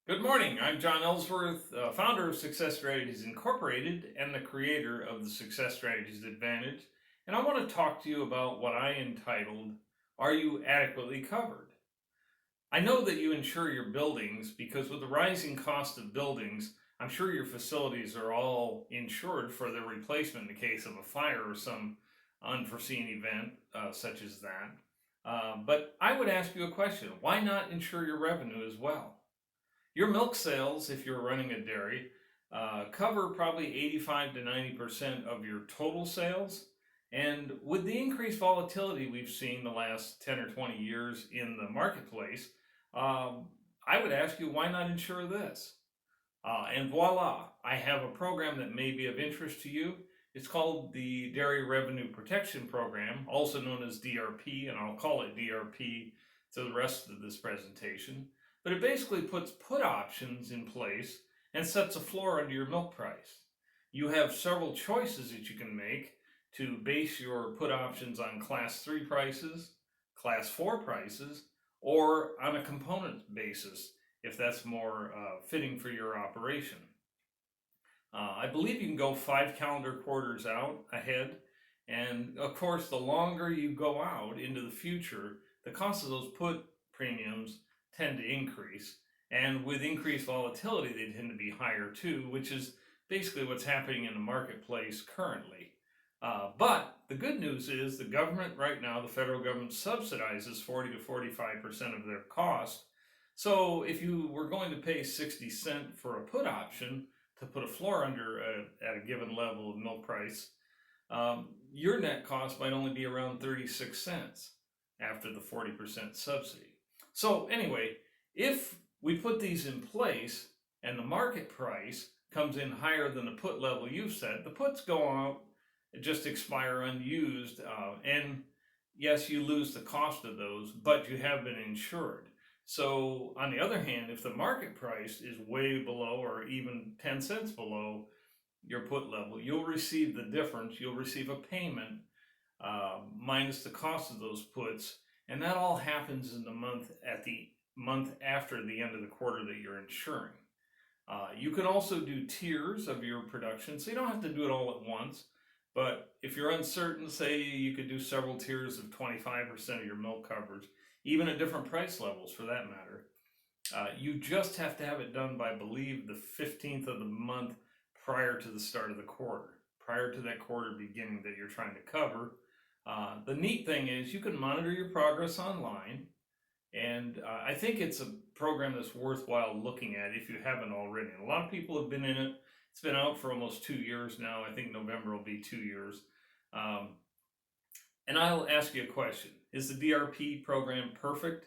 Good morning. I'm John Ellsworth, founder of Success Strategies Incorporated and the creator of the Success Strategies Advantage. And I want to talk to you about what I entitled, Are You Adequately Covered? I know that you insure your buildings because with the rising cost of buildings, I'm sure your facilities are all insured for their replacement in the case of a fire or some unforeseen event such as that. But I would ask you a question. Why not insure your revenue as well? Your milk sales, if you're running a dairy, cover probably 85 to 90% of your total sales. And with the increased volatility we've seen the last 10 or 20 years in the marketplace, um, I would ask you, why not insure this? And voila, I have a program that may be of interest to you. It's called the Dairy Revenue Protection Program, also known as DRP, and I'll call it DRP to the rest of this presentation. But it basically puts put options in place and sets a floor under your milk price. You have several choices that you can make to base your put options on Class 3 prices, Class 4 prices, or on a component basis if that's more fitting for your operation. I believe you can go 5 calendar quarters out ahead, and of course, the longer you go out into the future, the cost of those put premiums tend to increase, and with increased volatility, they tend to be higher too, which is basically what's happening in the marketplace currently. But the good news is the government right now, the federal government subsidizes 40 to 45% of their cost. So if you were going to pay 60 cents for a put option to put a floor under at a given level of milk price, your net cost might only be around 36 cents after the 40% subsidy. So anyway, if we put these in place and the market price comes in higher than the put level you've set, the puts go out, just expire unused, and yes, you lose the cost of those, but you have been insured. So on the other hand, if the market price is way below or even 10 cents below your put level, you'll receive the difference. You'll receive a payment minus the cost of those puts, and that all happens in the month after the end of the quarter that you're insuring. You can also do tiers of your production, so you don't have to do it all at once. But if you're uncertain, say you could do several tiers of 25% of your milk coverage, even at different price levels for that matter. You just have to have it done by, I believe, the 15th of the month prior to the start of the quarter, prior to that quarter beginning that you're trying to cover. The neat thing is you can monitor your progress online, and I think it's a program that's worthwhile looking at if you haven't already. And a lot of people have been in it. It's been out for almost 2 years now. I think November will be 2 years. Um, and I'll ask you a question. Is the DRP program perfect?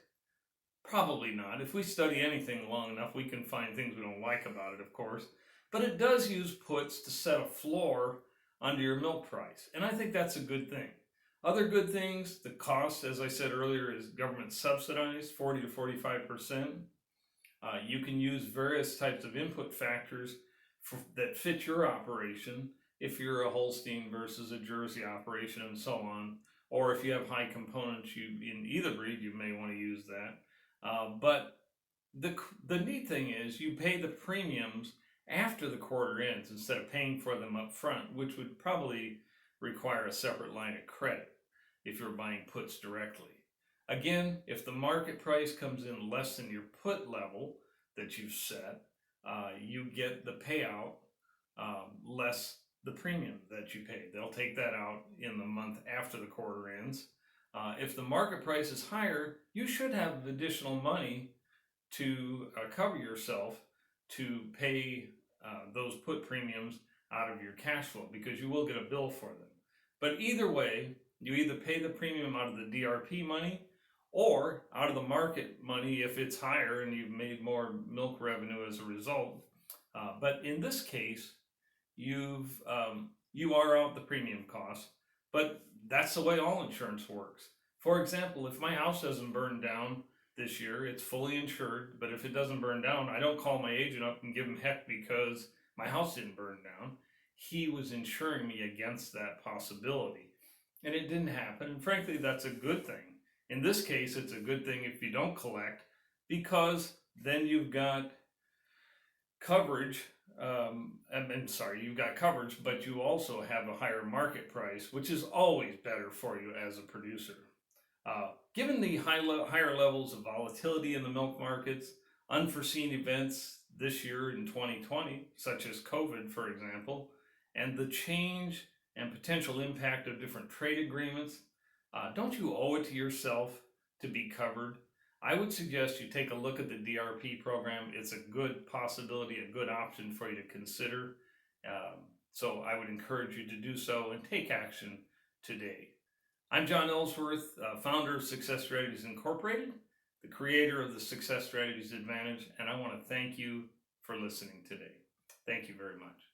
Probably not. If we study anything long enough, we can find things we don't like about it, of course. But it does use puts to set a floor under your milk price. And I think that's a good thing. Other good things, the cost, as I said earlier, is government subsidized, 40 to 45%. You can use various types of input factors that fit your operation, if you're a Holstein versus a Jersey operation and so on, or if you have high components in either breed, you may want to use that. But the neat thing is you pay the premiums after the quarter ends instead of paying for them up front, which would probably require a separate line of credit if you're buying puts directly. Again, if the market price comes in less than your put level that you've set, you get the payout less the premium that you paid. They'll take that out in the month after the quarter ends. If the market price is higher, you should have additional money to cover yourself to pay those put premiums out of your cash flow because you will get a bill for them. But either way, you either pay the premium out of the DRP money or out of the market money if it's higher and you've made more milk revenue as a result. But in this case, you are out the premium cost, but that's the way all insurance works. For example, if my house doesn't burn down this year, it's fully insured, but if it doesn't burn down, I don't call my agent up and give him heck because my house didn't burn down. He was insuring me against that possibility, and it didn't happen, and frankly, that's a good thing. In this case, it's a good thing if you don't collect, because then you've got coverage. You've got coverage, but you also have a higher market price, which is always better for you as a producer. Given the higher levels of volatility in the milk markets, unforeseen events this year in 2020, such as COVID, for example, and the change and potential impact of different trade agreements, don't you owe it to yourself to be covered? I would suggest you take a look at the DRP program. It's a good possibility, a good option for you to consider. So I would encourage you to do so and take action today. I'm John Ellsworth, founder of Success Strategies Incorporated, the creator of the Success Strategies Advantage, and I want to thank you for listening today. Thank you very much.